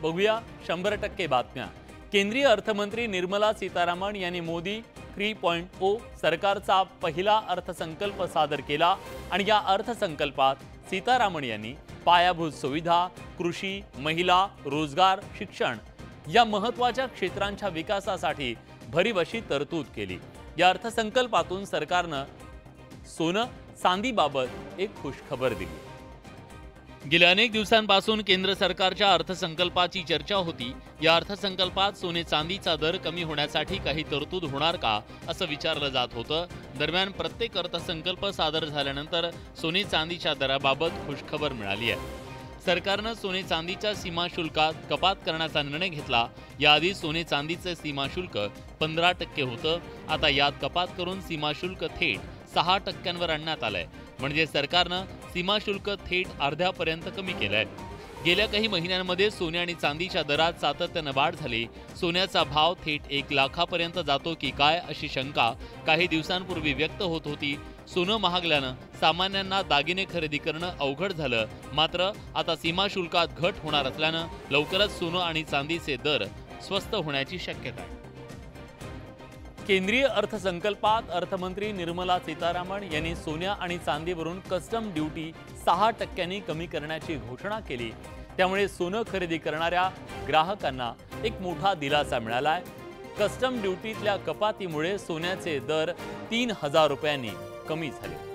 बघूया 100% बातम्या। केंद्रीय अर्थमंत्री निर्मला सीतारामन यांनी मोदी 3.0 सरकारचा पहिला अर्थसंकल्प सादर केला आणि या अर्थसंकल्पात सीतारामन यांनी पायाभूत सुविधा, कृषी, महिला, रोजगार, शिक्षण या महत्त्वाच्या क्षेत्रांच्या विकासासाठी भरीव तरतूद केली। या अर्थसंकल्पातून सरकारनं सोनं चांदीबाबत एक खुशखबर दिली। गेल्या अनेक दिवसांपासून केंद्र सरकारच्या अर्थसंकल्पाची चर्चा होती। या अर्थसंकल्पात सोने चांदीचा दर कमी होण्यासाठी काही तरतूद होणार का असं विचारलं जात होतं। दरम्यान प्रत्येक अर्थसंकल्प सादर झाल्यानंतर सोने चांदीच्या दराबाबत खुशखबर मिळाली आहे। सरकारनं सोने चांदीच्या सीमा शुल्कात कपात करण्याचा निर्णय घेतला। याआधी सोने चांदीचे सीमा शुल्क 15% होतं। आता यात कपात करून सीमा शुल्क थेट 6%वर आणण्यात आलंय। म्हणजे सरकारनं सीमा शुल्क थेट अर्ध्यापर्यंत कमी केलंय। गेल्या काही महिन्यांमध्ये सोने आणि चांदीच्या दरात सातत्यानं वाढ झाली। सोन्याचा भाव थेट 1 लाखापर्यंत जातो की काय अशी शंका काही दिवसांपूर्वी व्यक्त होत होती। सोनं महागल्यानं सामान्यांना दागिने खरेदी करणं अवघड झालं। मात्र आता सीमा शुल्कात घट होणार असल्यानं लवकरच सोनं आणि चांदीचे दर स्वस्त होण्याची शक्यता आहे। केंद्रीय अर्थसंकल्पात अर्थमंत्री निर्मला सीतारामन यांनी सोन्या आणि चांदीवरून कस्टम ड्युटी 6% कमी करण्याची घोषणा केली। त्यामुळे सोनं खरेदी करणाऱ्या ग्राहकांना एक मोठा दिलासा मिळालाय। कस्टम ड्युटीतल्या कपातीमुळे सोन्याचे दर 3000 रुपयांनी कमी झाले।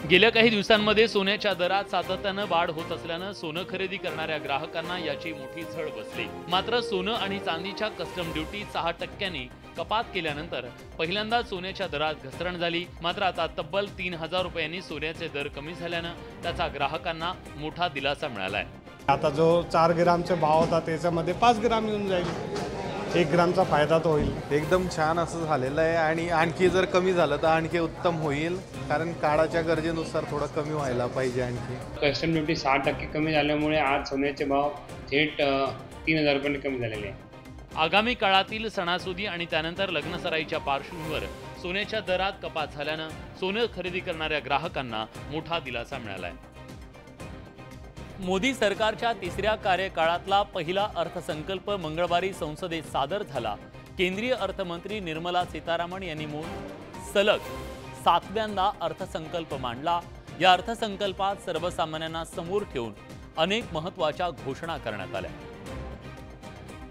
गेल्या काही दिवसांमध्ये सोन्याच्या दरात सातत्यानं वाढ होत असल्यानं सोनं खरेदी करणाऱ्या ग्राहकांना याची मोठी झळ बसली। मात्र सोनं आणि चांदीच्या कस्टम ड्युटी 6% कपात केल्यानंतर पहिल्यांदा सोन्याच्या दरात घसरण झाली। मात्र आता तब्बल 3000 रुपयांनी सोन्याचे दर कमी झाल्यानं त्याचा ग्राहकांना मोठा दिलासा मिळालाय। आता जो 4 ग्रामचा भाव होता त्याच्यामध्ये 5 ग्राम येऊन जाईल। 1 ग्रामचा फायदा तो होईल। एकदम छान असं झालेलं आहे आणि आणखी जर कमी झालं तर आणखी उत्तम होईल, कारण काळाच्या गरजेनुसार थोडं कमी व्हायला पाहिजे। आणखी कस्टम ड्युटी 6% कमी झाल्यामुळे आज सोन्याचे भाव थेट 3000 रुपयांनी कमी झालेले आहे। आगामी काळातील सणासुदी आणि त्यानंतर लग्नसराईच्या पार्श्वभूमीवर सोन्याच्या दरात कपात झाल्यानं सोनं खरेदी करणाऱ्या ग्राहकांना मोठा दिलासा मिळालाय। मोदी सरकारच्या 3ऱ्या कार्यकाळातला पहिला अर्थसंकल्प मंगळवारी संसदेत सादर झाला। केंद्रीय अर्थमंत्री निर्मला सीतारामन यांनी सलग 7व्यांदा अर्थसंकल्प मांडला। या अर्थसंकल्पात सर्वसामान्यांना समोर ठेवून अनेक महत्त्वाच्या घोषणा करण्यात आल्या।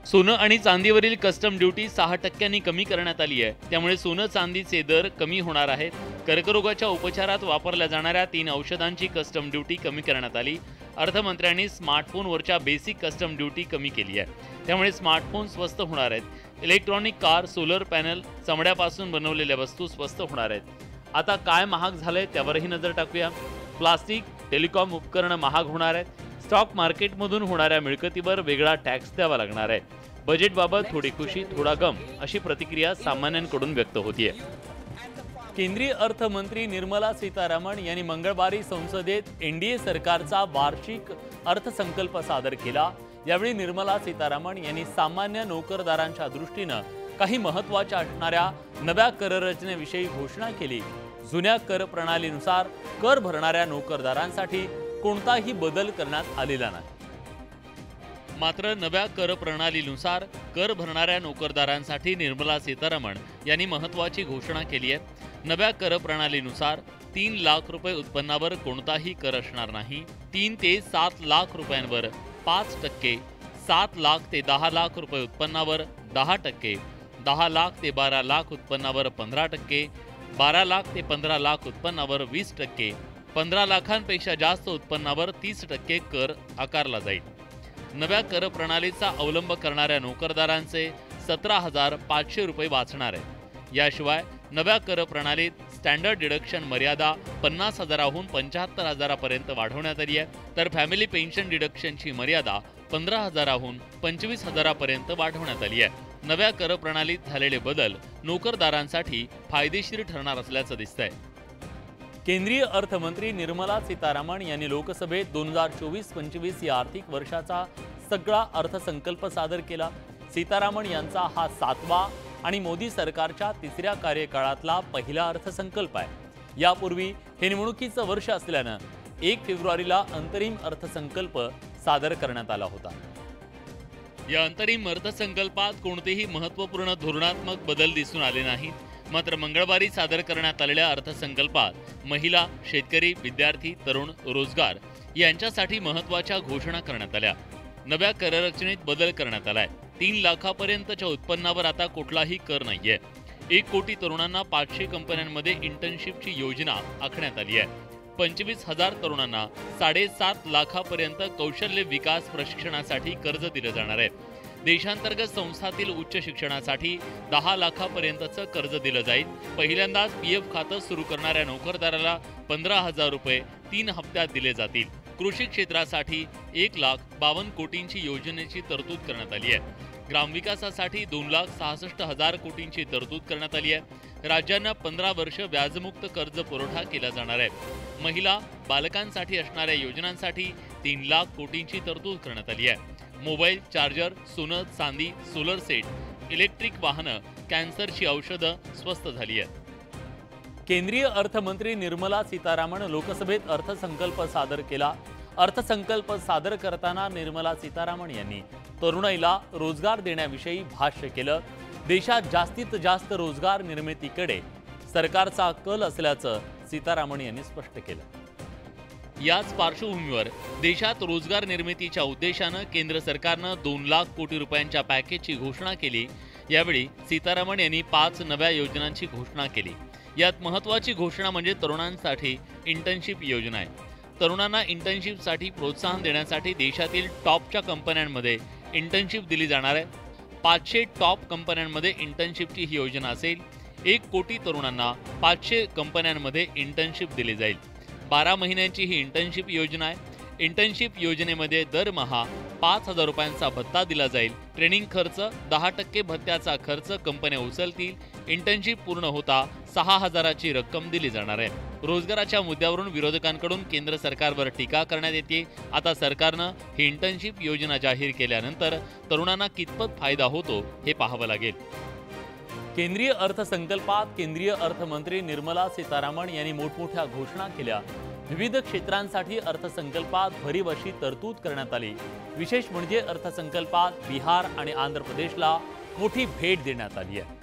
सोनं आणि चांदीवरील कस्टम ड्युटी 6% कमी करण्यात आली आहे। त्यामुळे सोनं चांदीचे दर कमी होणार आहेत। कर्करोगाच्या उपचारात वापरल्या जाणाऱ्या 3 औषधांची कस्टम ड्युटी कमी करण्यात आली। अर्थमंत्र्यांनी स्मार्टफोनवरच्या बेसिक कस्टम ड्युटी कमी केली आहे। त्यामुळे स्मार्टफोन स्वस्त होणार आहेत। इलेक्ट्रॉनिक कार, सोलर पॅनल, चमड्यापासून बनवलेल्या वस्तू स्वस्त होणार आहेत। आता काय महाग झालंय त्यावरही नजर टाकूया। प्लास्टिक, टेलिकॉम उपकरणं महाग होणार आहेत। स्टॉक मार्केटमधून होणाऱ्या मिळकतीवर वेगळा टॅक्स द्यावा लागणार आहे। बजेटबाबत थोडी खुशी, थोडा गम अशी प्रतिक्रिया सामान्यांकडून व्यक्त होतीये। केंद्रीय अर्थमंत्री निर्मला सीतारामन यांनी मंगळवारी संसदेत एनडीए सरकारचा वार्षिक अर्थसंकल्प सादर केला। यावेळी निर्मला सीतारामन यांनी सामान्य नोकरदारांच्या दृष्टीनं काही महत्त्वाच्या असणाऱ्या नव्या कररचनेविषयी घोषणा केली। जुन्या कर प्रणालीनुसार कर भरणाऱ्या नोकरदारांसाठी कोणताही बदल करण्यात आलेला नाही। मात्र नव्या कर प्रणालीनुसार कर भरणाऱ्या नोकरदारांसाठी निर्मला सीतारामन यांनी महत्त्वाची घोषणा केली आहे। नव्या कर प्रणालीनुसार 3 लाख रुपये उत्पन्नावर कोणताही कर असणार नाही। 3 ते 7 लाख रुपयांवर 5%, 7 लाख ते 10 लाख रुपये उत्पन्नावर 10%, 10 लाख ते 12 लाख उत्पन्नावर 15%, 12 लाख ते 15 लाख उत्पन्नावर 20%, 15 लाखांपेक्षा जास्त उत्पन्नावर 30% कर आकारला जाईल। नव्या कर प्रणालीचा अवलंब करणाऱ्या नोकरदारांचे 17,500 रुपये वाचणार आहेत। याशिवाय नव्या कर प्रणालीत स्टँडर्ड डिडक्शन मर्यादा 50,000हून 75,000पर्यंत वाढवण्यात आली आहे। तर फॅमिली पेन्शन डिडक्शनची मर्यादा 15,000हून 25,000पर्यंत वाढवण्यात आली आहे। नव्या कर प्रणालीत झालेले बदल नोकरदारांसाठी फायदेशीर ठरणार असल्याचं दिसतंय। केंद्रीय अर्थमंत्री निर्मला सीतारामन यांनी लोकसभेत 2024-25 या आर्थिक वर्षाचा सगळा अर्थसंकल्प सादर केला। सीतारामन यांचा हा 7वा आणि मोदी सरकारच्या 3ऱ्या कार्यकाळातला पहिला अर्थसंकल्प आहे। यापूर्वी हे निवडणुकीचं वर्ष असल्यानं 1 फेब्रुवारीला अंतरिम अर्थसंकल्प सादर करण्यात आला होता। या अंतरिम अर्थसंकल्पात कोणतेही महत्त्वपूर्ण धोरणात्मक बदल दिसून आले नाहीत। मात्र मंगळवारी सादर करण्यात आलेल्या अर्थसंकल्पात महिला, शेतकरी, विद्यार्थी, तरुण, रोजगार यांच्यासाठी महत्त्वाच्या घोषणा करण्यात आल्या। नव्या कररचनेत बदल करण्यात आलाय। 3 लाखापर्यंतच्या उत्पन्नावर आता कुठलाही कर नाहीये। 1 कोटी तरुणांना 500 कंपन्यांमध्ये इंटर्नशिपची योजना आखण्यात आली आहे। 25,000 तरुणांना 7.5 लाखापर्यंत कौशल्य विकास प्रशिक्षणासाठी कर्ज दिलं जाणार आहे। देशांतर्गत संस्थातील उच्च शिक्षणासाठी 10 लाखापर्यंतचं कर्ज दिलं जाईल। पहिल्यांदाच पीएफ खातं सुरू करणाऱ्या नोकरदाराला 15,000 रुपये 3 हप्त्यात दिले जातील। कृषी क्षेत्रासाठी 1,52 कोटींची योजनेची तरतूद करण्यात आली आहे। ग्रामविकासासाठी 2,66,000 कोटींची तरतूद करण्यात आली आहे। राज्यांना 15 वर्ष व्याजमुक्त कर्ज पुरवठा केला जाणार आहे। महिला, बालकांसाठी असणाऱ्या योजनांसाठी 3 लाख कोटींची तरतूद करण्यात आली आहे। मोबाईल, चार्जर, सोनं, चांदी, सोलर सेट, इलेक्ट्रिक वाहनं, कॅन्सरची औषधं स्वस्त झाली आहेत। केंद्रीय अर्थमंत्री निर्मला सीतारामन लोकसभेत अर्थसंकल्प सादर केला। अर्थसंकल्प सादर करताना निर्मला सीतारामन यांनी तरुणाईला रोजगार देण्याविषयी भाष्य केलं। देशात जास्तीत जास्त रोजगार निर्मितीकडे सरकारचा कल असल्याचं सीतारामन यांनी स्पष्ट केलं। याच पार्श्वभूमीवर देशात रोजगार निर्मितीच्या उद्देशानं केंद्र सरकारनं 2 लाख कोटी रुपयांच्या पॅकेजची घोषणा केली। यावेळी सीतारामन यांनी 5 नव्या योजनांची घोषणा केली। यात महत्त्वाची घोषणा म्हणजे तरुणांसाठी इंटर्नशिप योजना आहे। तरुणांना इंटर्नशिपसाठी प्रोत्साहन देण्यासाठी देशातील टॉपच्या कंपन्यांमध्ये इंटर्नशिप दिली जाणार आहे। 500 टॉप कंपन्यांमध्ये इंटर्नशिपची ही योजना असेल। 1 कोटी तरुणांना 500 कंपन्यांमध्ये इंटर्नशिप दिली जाईल। 12 महिन्यांची ही इंटर्नशिप योजना आहे। इंटर्नशिप योजनेमध्ये दरमहा 5,000 रुपयांचा भत्ता दिला जाईल। ट्रेनिंग खर्च 10% भत्त्याचा खर्च कंपन्या उचलतील। इंटर्नशिप पूर्ण होता 6,000ची रक्कम दिली जाणार आहे। रोजगाराच्या मुद्द्यावरून विरोधकांकडून केंद्र सरकारवर टीका करण्यात येते। आता सरकारनं ही इंटर्नशिप योजना जाहीर केल्यानंतर तरुणांना कितपत फायदा होतो हे पाहावं लागेल। केंद्रीय अर्थसंकल्पात केंद्रीय अर्थमंत्री निर्मला सीतारामन यांनी मोठमोठ्या घोषणा केल्या। विविध क्षेत्रांसाठी अर्थसंकल्पात भरीव अशी तरतूद करण्यात आली। विशेष म्हणजे अर्थसंकल्पात बिहार आणि आंध्र प्रदेशला मोठी भेट देण्यात आली आहे।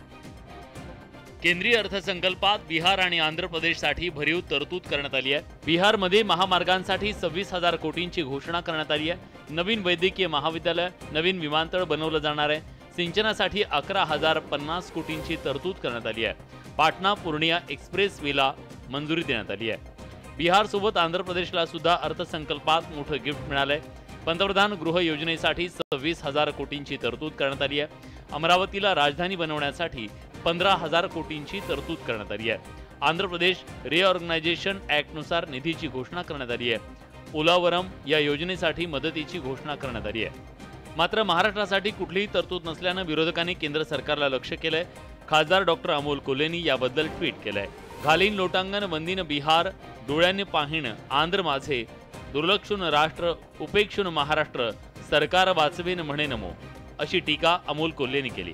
केंद्रीय अर्थसंकल्पात बिहार आणि आंध्र प्रदेशसाठी भरीव तरतूद करण्यात आली आहे। बिहारमध्ये महामार्गांसाठी 26,000 कोटींची घोषणा करण्यात आली आहे। नवीन वैद्यकीय महाविद्यालय, नवीन विमानतळ बनवलं जाणार आहे। सिंचनासाठी 11,050 कोटींची तरतूद करण्यात आली आहे। पाटणा पूर्णिया एक्सप्रेस वेला मंजुरी देण्यात आली आहे। बिहारसोबत आंध्र प्रदेशला सुद्धा अर्थसंकल्पात मोठं गिफ्ट मिळालंय। पंतप्रधान गृह योजनेसाठी 26,000 कोटींची तरतूद करण्यात आली आहे। अमरावतीला राजधानी बनवण्यासाठी 15,000 कोटींची तरतूद करण्यात आली आहे। आंध्र प्रदेश रिऑर्गनायझेशन ॲक्टनुसार निधीची घोषणा करण्यात आली आहे। पोलावरम या योजनेसाठी मदतीची घोषणा करण्यात आली आहे। मात्र महाराष्ट्रासाठी कुठलीही तरतूद नसल्यानं विरोधकांनी केंद्र सरकारला लक्ष्य केलंय। खासदार डॉक्टर अमोल कोल्हेंनी याबद्दल ट्विट केलंय। घालीन लोटांगण वंदीन बिहार, डोळ्यांनी पाहीण आंध्र माझे, दुर्लक्षून राष्ट्र उपेक्षून महाराष्ट्र, सरकार वाचवेन म्हणे नमो, अशी टीका अमोल कोल्हेंनी केली।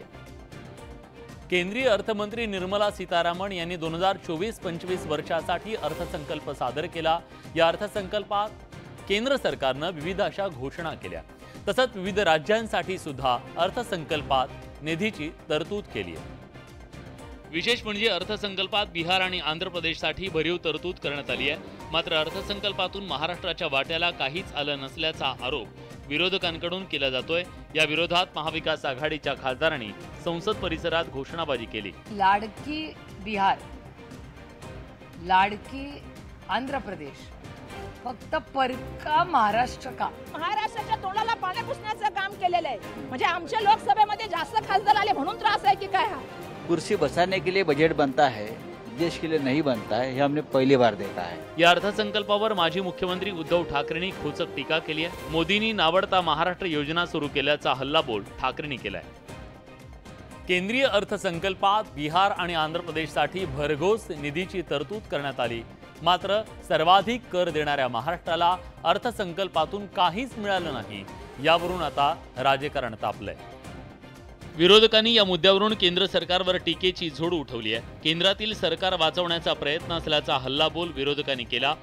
केंद्रीय अर्थमंत्री निर्मला सीतारामन यांनी 2024-25 वर्षासाठी अर्थसंकल्प सादर केला। या अर्थसंकल्पात केंद्र सरकारनं विविध अशा घोषणा केल्या। तसंच विविध राज्यांसाठी सुद्धा अर्थसंकल्पात निधीची तरतूद केली आहे। विशेष म्हणजे अर्थसंकल्पात बिहार आणि आंध्र प्रदेशसाठी भरीव तरतूद करण्यात आली आहे। मात्र अर्थसंकल्पातून महाराष्ट्राच्या वाट्याला काहीच आलं नसल्याचा आरोप विरोधकांकडून केला जातोय। या विरोधात महाविकास आघाडीच्या खासदारांनी संसद परिसरात घोषणाबाजी केली। लाडकी बिहार, लाडकी आंध्र प्रदेश, फक्त परका महाराष्ट्र का? महाराष्ट्राच्या तोंडाला पाणी पुसण्याचं काम केलेलं आहे। म्हणजे आमच्या लोकसभेमध्ये जास्त खासदार आले म्हणून त्रास आहे की काय? हा कुर्सी बसाने के लिए बजट बनता है, देश के लिए नहीं बनता है, ये हमने पहली बार देखा है। या अर्थसंकल्पावर माजी मुख्यमंत्री उद्धव ठाकरेंनी खोचक टीका केली आहे। मोदींनी नावडता महाराष्ट्र योजना सुरू केल्याचा हल्लाबोल ठाकरेंनी केलाय। केंद्रीय अर्थसंकल्पात बिहार आणि आंध्र प्रदेशसाठी भरघोस निधीची तरतूद करण्यात आली। मात्र सर्वाधिक कर देणाऱ्या महाराष्ट्राला अर्थसंकल्पातून काहीच मिळालं नाही। यावरून आता राजकारण तापलंय। विरोधकांनी या मुद्द्यावरून केंद्र सरकारवर टीकेची झोड उठवली आहे। केंद्रातील सरकार वाचवण्याचा प्रयत्न असल्याचा हल्लाबोल विरोधकांनी केला।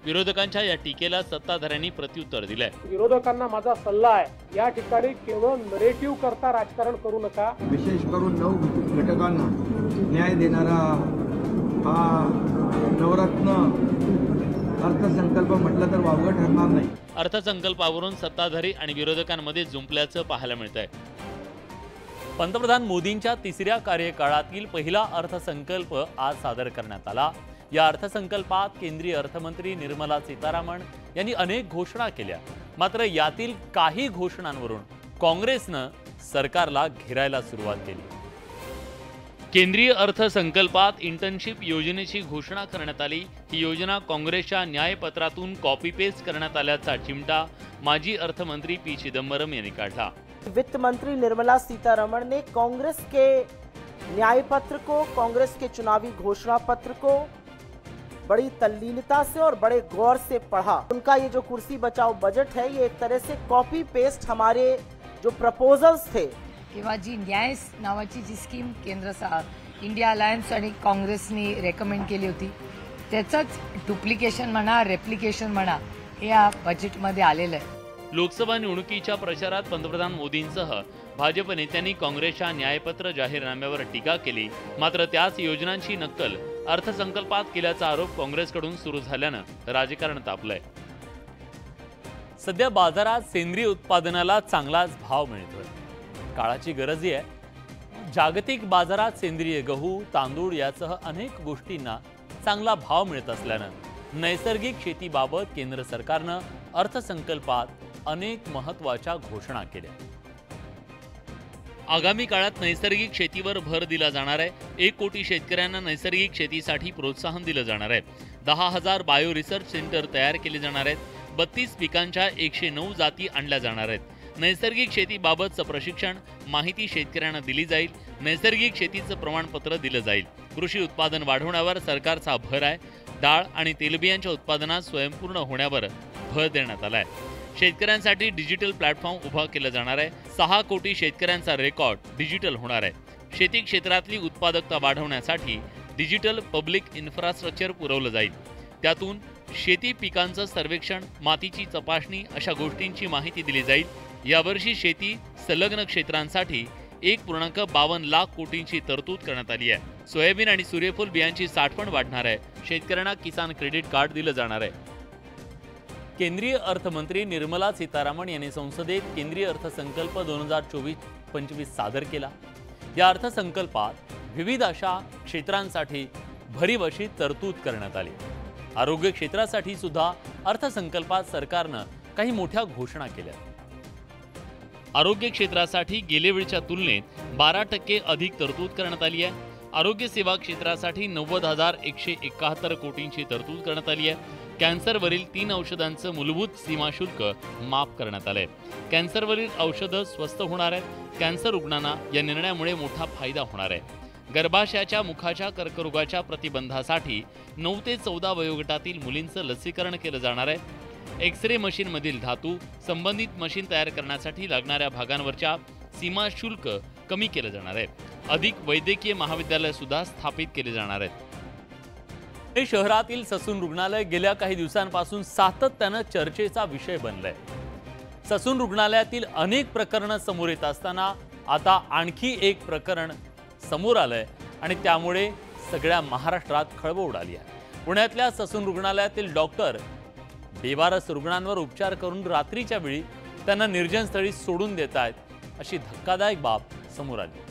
विरोधकांच्या या टीकेला सत्ताधाऱ्यांनी प्रत्युत्तर दिलंय. विरोधकांना माझा सल्ला आहे, या ठिकाणी केवळ नरेटिव्ह करता राजकारण करू नका. विशेष करून 9 घटकांना न्याय देणारा हा नवरत्न अर्थसंकल्प म्हटलं तर वावगं ठरणार नाही. अर्थसंकल्पावरून सत्ताधारी आणि विरोधकांमध्ये जुंपल्याचं पाहायला मिळतंय. पंतप्रधान मोदींच्या 3ऱ्या कार्यकाळातील पहिला अर्थसंकल्प आज सादर करण्यात आला. या अर्थसंकल्पात केंद्रीय अर्थमंत्री निर्मला सीतारामन यांनी अनेक घोषणा केल्या. मात्र यातील काही घोषणांवरून काँग्रेसनं सरकारला घेरायला सुरुवात केली. केंद्रीय अर्थसंकल्पात इंटर्नशिप योजनेची घोषणा करण्यात आली. ही योजना काँग्रेसच्या न्यायपत्रातून कॉपी पेस्ट करण्यात आल्याचा चिमटा माजी अर्थमंत्री पी चिदंबरम यांनी काढला. वित्त मंत्री निर्मला सीतारमण ने कांग्रेस के न्याय पत्र को, कांग्रेस के चुनावी घोषणा पत्र को बड़ी तल्लीनता से और बड़े गौर से पढ़ा. उनका ये जो कुर्सी बचाओ बजट है, ये एक तरह से कॉपी पेस्ट हमारे जो प्रपोजल्स थे किंवा जी न्याय नावाची जी स्कीम केंद्र इंडिया अलायन्स आणि काँग्रेसनी रेकमेंड केली होती, त्याचंच डुप्लिकेशन म्हणा, रेप्लिकेशन म्हणा, हे या बजेटमध्ये आलेलं आहे. लोकसभा निवडणुकीच्या प्रचारात पंतप्रधान मोदींसह भाजप नेत्यांनी काँग्रेसच्या न्यायपत्र जाहीरनाम्यावर टीका केली. मात्र त्याच योजनांची नक्कल अर्थसंकल्पात केल्याचा आरोप काँग्रेसकडून सुरू झाल्यानं राजकारण तापलंय. सध्या बाजारात सेंद्रिय उत्पादनाला चांगलाच भाव मिळतोय. काळाची गरजही आहे. जागतिक बाजारात सेंद्रिय गहू, तांदूळ यासह अनेक गोष्टींना चांगला भाव मिळत असल्यानं नैसर्गिक शेतीबाबत केंद्र सरकारनं अर्थसंकल्पात अनेक महत्त्वाच्या घोषणा केल्या. आगामी काळात नैसर्गिक शेतीवर भर दिला जाणार आहे. 1 कोटी शेतकऱ्यांना नैसर्गिक शेतीसाठी प्रोत्साहन दिलं जाणार आहे. 10,000 बायो रिसर्च सेंटर तयार केले जाणार आहेत. 32 पिकांच्या 109 जाती आणल्या जाणार आहेत. नैसर्गिक शेतीबाबतचं प्रशिक्षण, माहिती शेतकऱ्यांना दिली जाईल. नैसर्गिक शेतीचं प्रमाणपत्र दिलं जाईल. कृषी उत्पादन वाढवण्यावर सरकारचा भर आहे. डाळ आणि तेलबियांच्या उत्पादनात स्वयंपूर्ण होण्यावर भर देण्यात आलाय. शेतकऱ्यांसाठी डिजिटल प्लॅटफॉर्म उभा केलं जाणार आहे. 6 कोटी शेतकऱ्यांचा रेकॉर्ड डिजिटल होणार आहे. शेती क्षेत्रातली उत्पादकता वाढवण्यासाठी डिजिटल पब्लिक इन्फ्रास्ट्रक्चर पुरवलं जाईल. त्यातून शेती पिकांचं सर्वेक्षण, मातीची तपासणी अशा गोष्टींची माहिती दिली जाईल. यावर्षी शेती संलग्न क्षेत्रांसाठी 1.52 लाख कोटींची तरतूद करण्यात आली आहे. सोयाबीन आणि सूर्यफूल बियांची साठवण वाढणार आहे. शेतकऱ्यांना किसान क्रेडिट कार्ड दिलं जाणार आहे. केंद्रीय अर्थमंत्री निर्मला सीतारामन यांनी संसदेत केंद्रीय अर्थसंकल्प 2024-25 सादर केला. या अर्थसंकल्पात विविध अशा क्षेत्रांसाठी भरीव अशी तरतूद करण्यात आली. आरोग्य क्षेत्रासाठी सुद्धा अर्थसंकल्पात सरकारनं काही मोठ्या घोषणा केल्या. आरोग्य क्षेत्रासाठी गेल्या वेळच्या तुलनेत 12% अधिक तरतूद करण्यात आली आहे. आरोग्य सेवा क्षेत्रासाठी 90,171 कोटींची तरतूद करण्यात आली आहे. कॅन्सरवरील 3 औषधांचं मूलभूत सीमाशुल्क माफ करण्यात आलंय. कॅन्सरवरील औषधं स्वस्त होणार आहेत. कॅन्सर रुग्णांना या निर्णयामुळे मोठा फायदा होणार आहे. गर्भाशयाच्या मुखाच्या कर्करोगाच्या प्रतिबंधासाठी 9 ते 14 वयोगटातील मुलींचं लसीकरण केलं जाणार आहे. एक्स-रे मशीनमधील धातू, संबंधित मशीन तयार करण्यासाठी लागणाऱ्या भागांवरच्या सीमाशुल्क कमी केलं जाणार आहे. अधिक वैद्यकीय महाविद्यालय सुद्धा स्थापित केले जाणार आहेत. हे शहरातील ससून रुग्णालय गेल्या काही दिवसांपासून सातत्यानं चर्चेचा विषय बनलंय. ससून रुग्णालयातील अनेक प्रकरणं समोर येत असताना आता आणखी एक प्रकरण समोर आलंय आणि त्यामुळे सगळ्या महाराष्ट्रात खळबळ उडाली आहे. पुण्यातल्या ससून रुग्णालयातील डॉक्टर बेवारस रुग्णांवर उपचार करून रात्रीच्या वेळी त्यांना निर्जनस्थळी सोडून देत आहेत, अशी धक्कादायक बाब समोर आली.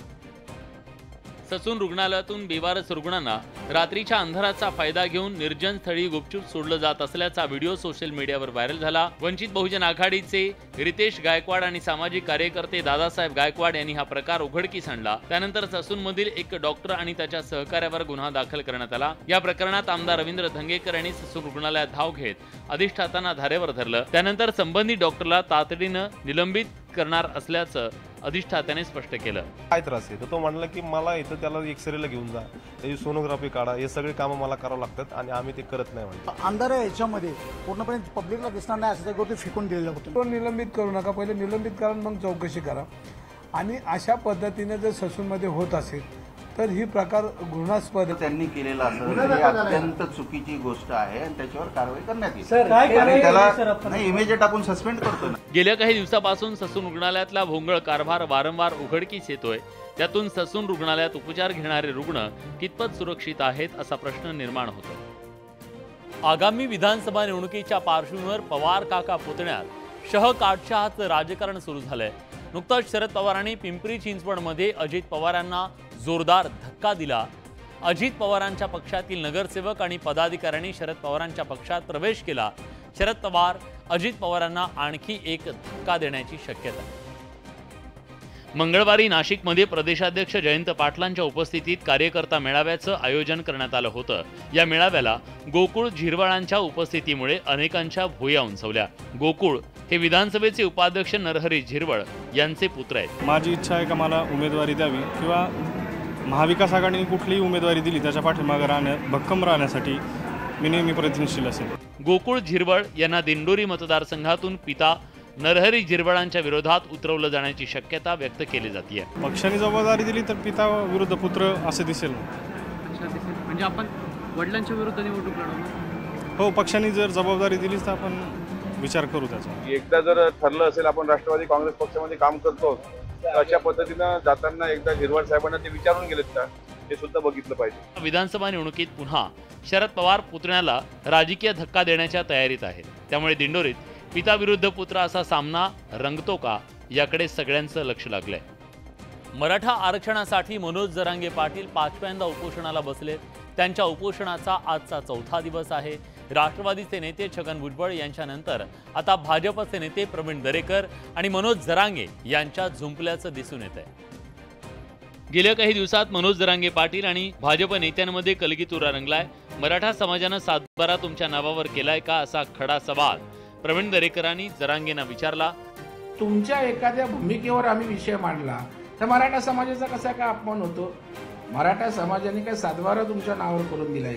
ससून रुग्णालयातून बेवारस रुग्णांना रात्रीच्या अंधाराचा फायदा घेऊन निर्जन स्थळी गुपचूप सोडलं जात असल्याचा व्हिडिओ सोशल मीडियावर व्हायरल झाला. वंचित बहुजन आघाडीचे रितेश गायकवाड आणि सामाजिक कार्यकर्ते दादासाहेब गायकवाड यांनी हा प्रकार उघडकीस आणला. त्यानंतर ससूनमधील एक डॉक्टर आणि त्याच्या सहकार्यावर गुन्हा दाखल करण्यात आला. या प्रकरणात आमदार रवींद्र धंगेकर यांनी ससून रुग्णालयात धाव घेत अधिष्ठातांना धारेवर धरलं. त्यानंतर संबंधित डॉक्टरला तातडीनं निलंबित करणार असल्याचं अधिष्ठात्याने स्पष्ट केलं. काय त्रास आहे तर तो म्हणला की मला इथं त्याला एक्सरेला घेऊन जा, त्याची सोनोग्राफी काढा, हे सगळे कामं मला करावं लागतात आणि आम्ही ते करत नाही म्हणतो. आमदार याच्यामध्ये पूर्णपणे पब्लिकला दिसणार नाही असं गोष्टी फेकून दिलेलं होतं. तो निलंबित करू नका, पहिले निलंबित करा मग चौकशी करा. आणि अशा पद्धतीने जर ससूनमध्ये होत असेल तर ही प्रकार घृणास्पद त्यांनी केलेला असेल ही अत्यंत चुकीची गोष्ट आहे आणि त्याच्यावर कारवाई करण्यात येईल. सर, काय आणि त्याला कारवाई नाही इमिजिएट आपण सस्पेंड करतो ना. गेल्या काही दिवसापासून ससून रुग्णालयातला भोंगळ कारभार वारंवार उघडकीस येतोय. त्यातून ससून रुग्णालयात उपचार घेणारे रुग्ण कितपत सुरक्षित आहेत असा प्रश्न निर्माण होतो. आगामी विधानसभा निवडणुकीच्या पार्श्वभूमीवर पवार काका पुतण्यात शह काटशहाचं राजकारण सुरू झालंय. नुकताच शरद पवारांनी पिंपरी चिंचवडमध्ये अजित पवारांना जोरदार धक्का दिला. अजित पवारांच्या पक्षातील नगरसेवक आणि पदाधिकाऱ्यांनी शरद पवारांच्या पक्षात प्रवेश केला. शरद पवार अजित पवारांना आणखी एक धक्का देण्याची शक्यता आहे. मंगळवारी नाशिकमध्ये प्रदेशाध्यक्ष जयंत पाटलांच्या उपस्थितीत कार्यकर्ता मेळाव्याचं आयोजन करण्यात आलं होतं. या मेळाव्याला गोकुळ झिरवाळांच्या उपस्थितीमुळे अनेकांच्या भुवया उंचवल्या. गोकुळ हे विधानसभेचे उपाध्यक्ष नरहरी झिरवळ यांचे पुत्र आहेत. माझी इच्छा आहे का मला उमेदवारी द्यावी किंवा महाविकास आघाडीने कुठलीही उमेदवारी दिली त्याच्या पाठीमागे भक्कम राहण्यासाठी मी नेहमी प्रयत्नशील असेल. गोकुळ झिरवळ यांना दिंडोरी मतदारसंघातून पिता नरहरी झिरवळांच्या विरोधात उतरवलं जाण्याची शक्यता व्यक्त केली जाते. पक्षाने जबाबदारी दिली तर पिता विरुद्ध पुत्र असे दिसेल. म्हणजे आपण वडिलांच्या विरुद्ध निवडणूक लढवणार. हो, पक्षाने जर जबाबदारी दिली तर आपण विचार करू त्याचा. एकदा जर ठरलं असेल आपण राष्ट्रवादी काँग्रेस पक्षामध्ये काम करतो तर अशा पद्धतीनं जाताना एकदा झिरवाळ साहेबांना ते विचारून गेलेत का हे सुद्धा बघितलं पाहिजे. विधानसभा निवडणुकीत पुन्हा शरद पवार पुतण्याला राजकीय धक्का देण्याच्या तयारीत आहेत. त्यामुळे दिंडोरीत पिता विरुद्ध पुत्र असा सामना रंगतो का याकडे सगळ्यांचं लक्ष लागलंय. मराठा आरक्षणासाठी मनोज जरांगे पाटील 5व्यांदा उपोषणाला बसले. त्यांच्या उपोषणाचा आजचा 4था दिवस आहे. राष्ट्रवादीचे नेते छगन भुजबळ यांच्यानंतर आता भाजपचे नेते प्रवीण दरेकर आणि मनोज जरांगे यांच्यात झुंपल्याचं दिसून येत आहे. गेल्या काही दिवसात मनोज जरांगे पाटील आणि भाजप नेत्यांमध्ये कलगीतुरा रंगलाय. मराठा समाजानं सातबारा तुमच्या नावावर केलाय का असा खडा सवाल प्रवीण दरेकरांनी जरांगेंना विचारला. तुमच्या एखाद्या भूमिकेवर आम्ही विषय मांडला तर मराठा समाजाचा कसा काय अपमान होतो? मराठा समाजाने काय सातबारा तुमच्या नावावर करून दिलाय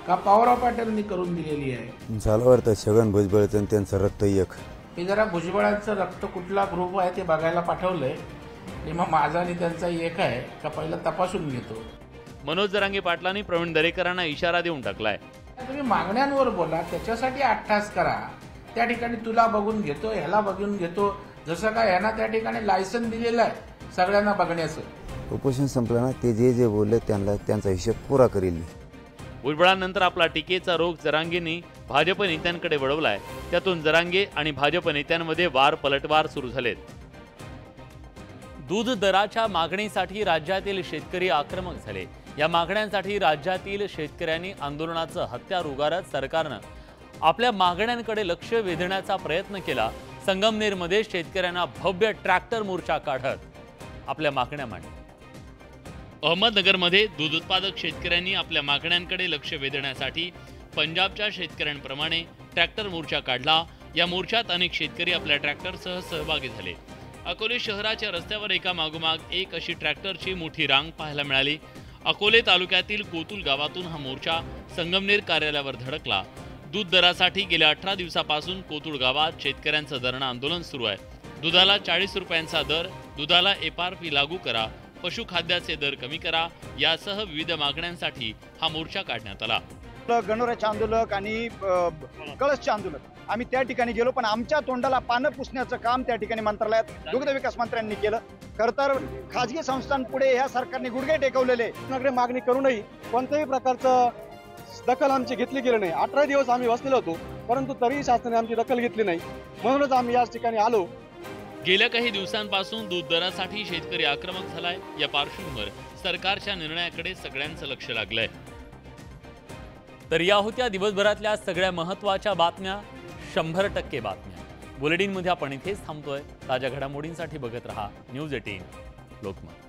का पवार पाटीलनी करून दिलेली आहे? झालं वाटतं छगन भुजबळचं त्यांचं रक्त एक. हे जरा भुजबळांचं रक्त कुठला ग्रुप आहे ते बघायला पाठवलंय. मग माझा आणि त्यांचा एक आहे का पहिला तपासून घेतो. मनोज जरांगे पाटलांनी प्रवीण दरेकरांना इशारा देऊन टाकलाय. तुम्ही मागण्यांवर बोला, त्याच्यासाठी अट्टास करा. त्या ठिकाणी तुला बघून घेतो, ह्याला बघून घेतो, जसं काय ह्यांना त्या ठिकाणी लायसन दिलेलं आहे सगळ्यांना बघण्याचं. उपोषण संपलं ना ते जे बोलले त्यांचा हिशोब पुरा करील. भुजबळांनंतर आपला टीकेचा रोग जरांगेंनी भाजप नेत्यांकडे वळवलाय. त्यातून जरांगे आणि भाजप नेत्यांमध्ये वार पलटवार सुरू झालेत. दूध दराच्या मागणीसाठी राज्यातील शेतकरी आक्रमक झाले. या मागण्यांसाठी राज्यातील शेतकऱ्यांनी आंदोलनाचं हत्यार उगारत सरकारनं आपल्या मागण्यांकडे लक्ष वेधण्याचा प्रयत्न केला. संगमनेरमध्ये शेतकऱ्यांना भव्य ट्रॅक्टर मोर्चा काढत आपल्या मागण्या मांडल्या. अहमदनगरमध्ये दूध उत्पादक शेतकऱ्यांनी आपल्या मागण्यांकडे लक्ष वेधण्यासाठी पंजाबच्या शेतकऱ्यांप्रमाणे ट्रॅक्टर मोर्चा काढला. या मोर्चात अनेक शेतकरी आपल्या ट्रॅक्टरसह सहभागी झाले. अकोले शहराच्या रस्त्यावर एका मागोमाग एक अशी ट्रॅक्टरची मोठी रांग पाहायला मिळाली. अकोले तालुक्यातील कोतुल गावातून हा मोर्चा संगमनेर कार्यालयावर धडकला. दूध दरासाठी गेल्या 18 दिवसापासून कोतुळ गावात शेतकऱ्यांचं धरणं आंदोलन सुरू आहे. दुधाला 40 रुपयांचा दर, दुधाला FRP लागू करा, पशुखाद्याचे दर कमी करा यासह विविध मागण्यांसाठी हा मोर्चा काढण्यात आला. गणोऱ्याचे आंदोलक आणि कळसचे आंदोलक आम्ही त्या ठिकाणी गेलो, पण आमच्या तोंडाला पानं पुसण्याचं काम त्या ठिकाणी मंत्रालयात दुग्ध विकास मंत्र्यांनी केलं. खरं तर खाजगी संस्थांपुढे ह्या सरकारने गुडघे टेकवलेले. मागणी करूनही कोणत्याही प्रकारचं दखल आमची घेतली गेली नाही. 18 दिवस आम्ही बसलेलो होतो, परंतु तरीही शासनाने आमची दखल घेतली नाही. म्हणूनच आम्ही याच ठिकाणी आलो. गेल्या काही दिवसांपासून दूध दरासाठी शेतकरी आक्रमक झालाय. या पार्श्वभूमीवर सरकारच्या निर्णयाकडे सगळ्यांचं लक्ष लागलंय. तर या होत्या दिवसभरातल्या सगळ्या महत्त्वाच्या बातम्या, 100% बातम्या. बुलेटिनमध्ये आपण इथेच थांबतोय. ताज्या घडामोडींसाठी बघत रहा न्यूज 18 लोकमत.